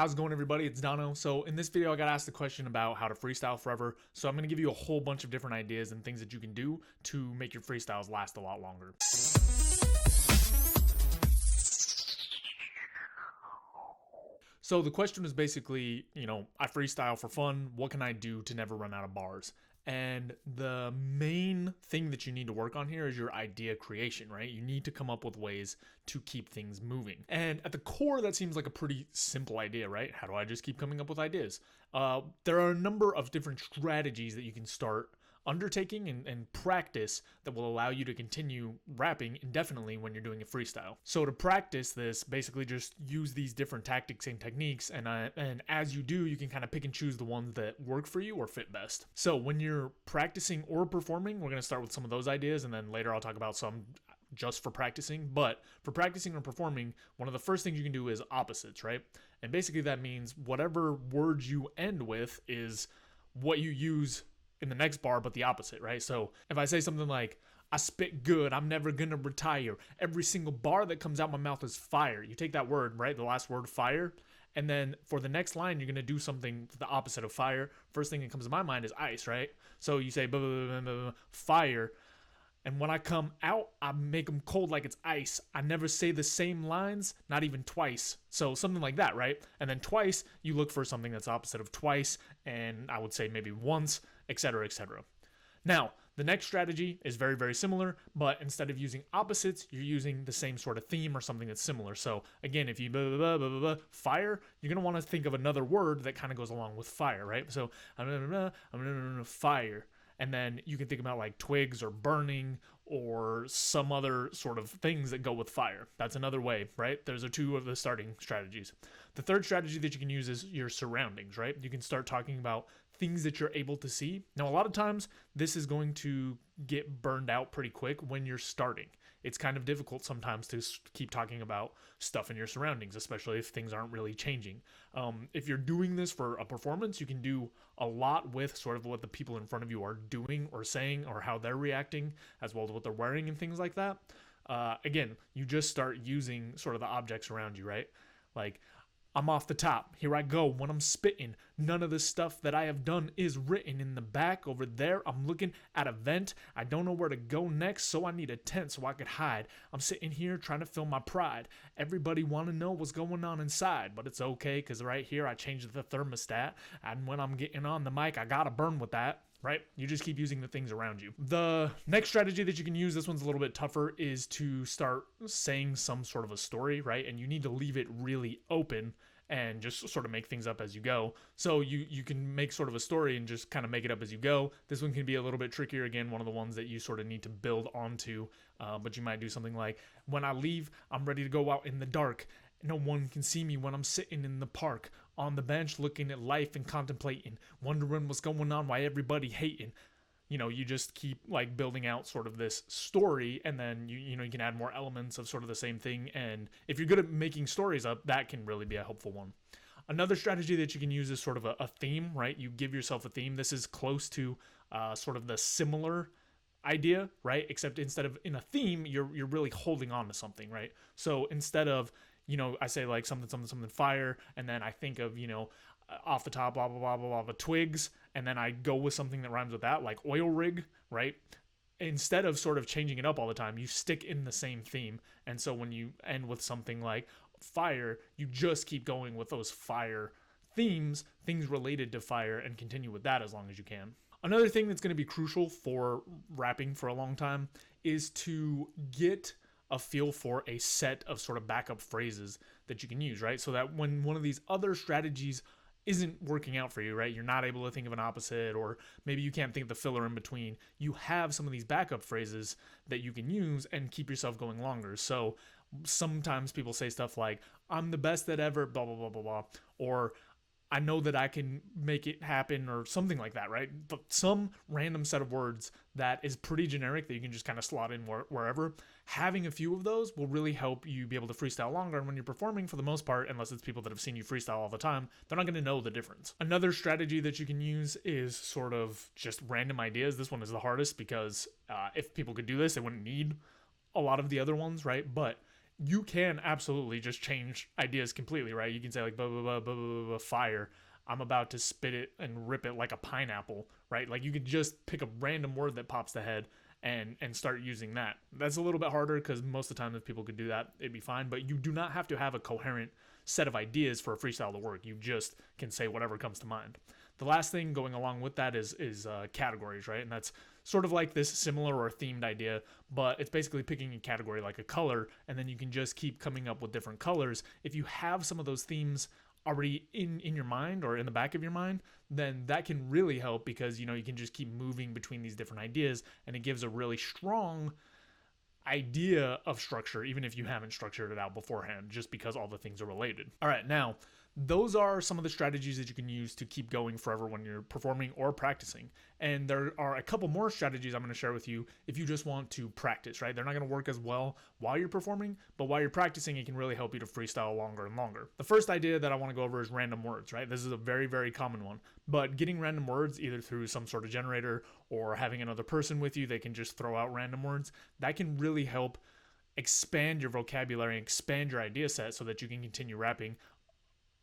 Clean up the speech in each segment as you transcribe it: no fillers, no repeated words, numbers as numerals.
How's it going, everybody? It's Dono. So in this video, I got asked a question about how to freestyle forever. So I'm going to give you a whole bunch of different ideas and things that you can do to make your freestyles last a lot longer. So the question was basically, I freestyle for fun. What can I do to never run out of bars? And the main thing that you need to work on here is your idea creation, right? You need to come up with ways to keep things moving. And at the core, that seems like a pretty simple idea, right? How do I just keep coming up with ideas? There are a number of different strategies that you can start undertaking and practice that will allow you to continue rapping indefinitely when you're doing a freestyle. So to practice this, basically just use these different tactics and techniques, and as you do, you can kind of pick and choose the ones that work for you or fit best. So when you're practicing or performing, we're going to start with some of those ideas, and then later I'll talk about some just for practicing. But for practicing or performing, one of the first things you can do is opposites, right? And basically that means whatever words you end with is what you use in the next bar, but the opposite, right? So if I say something like, I spit good, I'm never gonna retire, every single bar that comes out my mouth is fire. You take that word, right? The last word, fire. And then for the next line, you're gonna do something the opposite of fire. First thing that comes to my mind is ice, right? So you say fire. And when I come out, I make them cold like it's ice. I never say the same lines, not even twice. So something like that, right? And then twice, you look for something that's opposite of twice, and I would say maybe once, etc., etc. Now, the next strategy is very, very similar, but instead of using opposites, you're using the same sort of theme or something that's similar. So again, if you fire, you're going to want to think of another word that kind of goes along with fire, right? So fire. And then you can think about like twigs or burning or some other sort of things that go with fire. That's another way, right? Those are two of the starting strategies. The third strategy that you can use is your surroundings, right? You can start talking about things that you're able to see. Now, a lot of times this is going to get burned out pretty quick when you're starting. It's kind of difficult sometimes to keep talking about stuff in your surroundings, especially if things aren't really changing. If you're doing this for a performance, you can do a lot with sort of what the people in front of you are doing or saying or how they're reacting, as well as what they're wearing and things like that. Again, you just start using sort of the objects around you, right? Like, I'm off the top. Here I go when I'm spitting. None of the stuff that I have done is written. In the back over there, I'm looking at a vent. I don't know where to go next, so I need a tent so I could hide. I'm sitting here trying to feel my pride. Everybody want to know what's going on inside, but it's okay because right here I changed the thermostat, and when I'm getting on the mic, I gotta burn with that. Right? You just keep using the things around you. The next strategy that you can use, this one's a little bit tougher, is to start saying some sort of a story, right? And you need to leave it really open and just sort of make things up as you go. So you can make sort of a story and just kind of make it up as you go. This one can be a little bit trickier. Again, one of the ones that you sort of need to build onto, but you might do something like, when I leave, I'm ready to go out in the dark. No one can see me when I'm sitting in the park, on the bench looking at life and contemplating, wondering what's going on, why everybody hating. You just keep like building out sort of this story, and then you can add more elements of sort of the same thing. And if you're good at making stories up, that can really be a helpful one. Another strategy that you can use is sort of a theme, right? You give yourself a theme. This is close to sort of the similar idea, right? Except instead of in a theme, you're really holding on to something, right? So instead of I say like something fire, and then I think of, off the top, blah, blah, blah, blah, blah, twigs, and then I go with something that rhymes with that, like oil rig, right? Instead of sort of changing it up all the time, you stick in the same theme. And so when you end with something like fire, you just keep going with those fire themes, things related to fire, and continue with that as long as you can. Another thing that's going to be crucial for rapping for a long time is to get a feel for a set of sort of backup phrases that you can use, right? So that when one of these other strategies isn't working out for you, right? You're not able to think of an opposite, or maybe you can't think of the filler in between. You have some of these backup phrases that you can use and keep yourself going longer. So sometimes people say stuff like, I'm the best that ever, blah, blah, blah, blah, blah, or I know that I can make it happen, or something like that, right? But some random set of words that is pretty generic that you can just kind of slot in wherever. Having a few of those will really help you be able to freestyle longer. And when you're performing, for the most part, unless it's people that have seen you freestyle all the time, they're not going to know the difference. Another strategy that you can use is sort of just random ideas. This one is the hardest because if people could do this, they wouldn't need a lot of the other ones, right? But you can absolutely just change ideas completely, right? You can say like blah blah blah blah blah, blah fire. I'm about to spit it and rip it like a pineapple, right? Like you could just pick a random word that pops to head and start using that. That's a little bit harder because most of the time if people could do that, it'd be fine. But you do not have to have a coherent set of ideas for a freestyle to work. You just can say whatever comes to mind. The last thing going along with that is categories, right? And that's sort of like this similar or themed idea, but it's basically picking a category like a color, and then you can just keep coming up with different colors. If you have some of those themes already in your mind or in the back of your mind, then that can really help because you can just keep moving between these different ideas, and it gives a really strong idea of structure even if you haven't structured it out beforehand, just because all the things are related. All right, now those are some of the strategies that you can use to keep going forever when you're performing or practicing. And there are a couple more strategies I'm going to share with you if you just want to practice, right? They're not going to work as well while you're performing, but while you're practicing, it can really help you to freestyle longer and longer. The first idea that I want to go over is random words, right? This is a very, very common one, but getting random words either through some sort of generator or having another person with you, they can just throw out random words. That can really help expand your vocabulary and expand your idea set so that you can continue rapping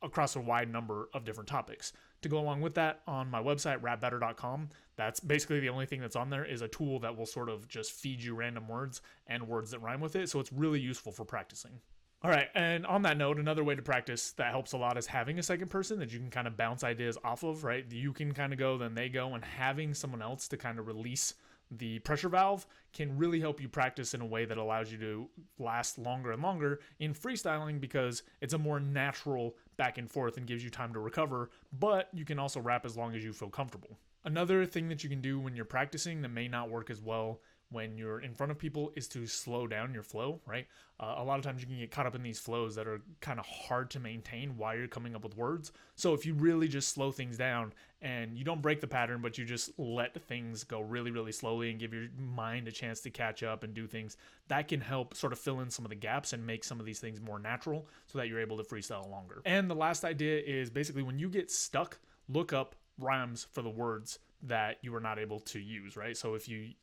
across a wide number of different topics. To go along with that, on my website, rapbetter.com, that's basically the only thing that's on there is a tool that will sort of just feed you random words and words that rhyme with it. So it's really useful for practicing. All right, and on that note, another way to practice that helps a lot is having a second person that you can kind of bounce ideas off of, right? You can kind of go, then they go, and having someone else to kind of release the pressure valve can really help you practice in a way that allows you to last longer and longer in freestyling because it's a more natural back and forth and gives you time to recover, but you can also rap as long as you feel comfortable. Another thing that you can do when you're practicing that may not work as well when you're in front of people is to slow down your flow, right? A lot of times you can get caught up in these flows that are kind of hard to maintain while you're coming up with words. So if you really just slow things down and you don't break the pattern, but you just let things go really, really slowly and give your mind a chance to catch up and do things, that can help sort of fill in some of the gaps and make some of these things more natural so that you're able to freestyle longer. And the last idea is basically when you get stuck, look up rhymes for the words that you were not able to use, right? So if you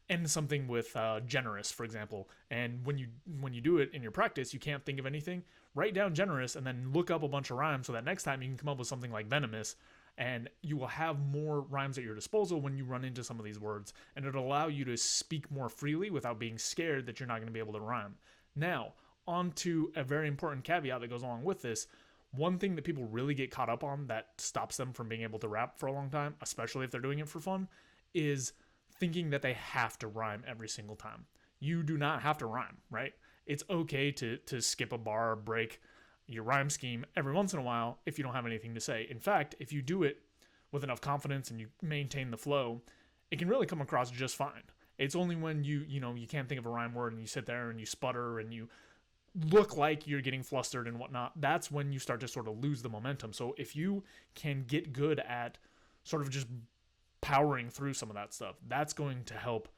end something with generous, for example, and when you do it in your practice, you can't think of anything, write down generous and then look up a bunch of rhymes so that next time you can come up with something like venomous, and you will have more rhymes at your disposal when you run into some of these words, and it'll allow you to speak more freely without being scared that you're not going to be able to rhyme. Now, on to a very important caveat that goes along with this. One thing that people really get caught up on that stops them from being able to rap for a long time, especially if they're doing it for fun, is thinking that they have to rhyme every single time. You do not have to rhyme, right? It's okay to skip a bar or break your rhyme scheme every once in a while if you don't have anything to say. In fact, if you do it with enough confidence and you maintain the flow, it can really come across just fine. It's only when you can't think of a rhyme word and you sit there and you sputter and you look like you're getting flustered and whatnot, that's when you start to sort of lose the momentum. So if you can get good at sort of just powering through some of that stuff, that's going to help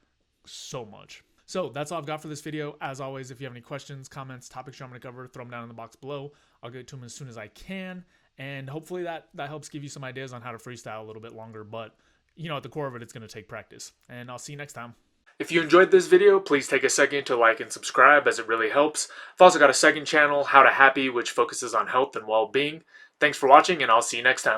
so much. So that's all I've got for this video. As always, if you have any questions, comments, topics you want me to cover, throw them down in the box below. I'll get to them as soon as I can. And hopefully that helps give you some ideas on how to freestyle a little bit longer. But, at the core of it, it's going to take practice. And I'll see you next time. If you enjoyed this video, please take a second to like and subscribe as it really helps. I've also got a second channel, How to Happy, which focuses on health and well-being. Thanks for watching, and I'll see you next time.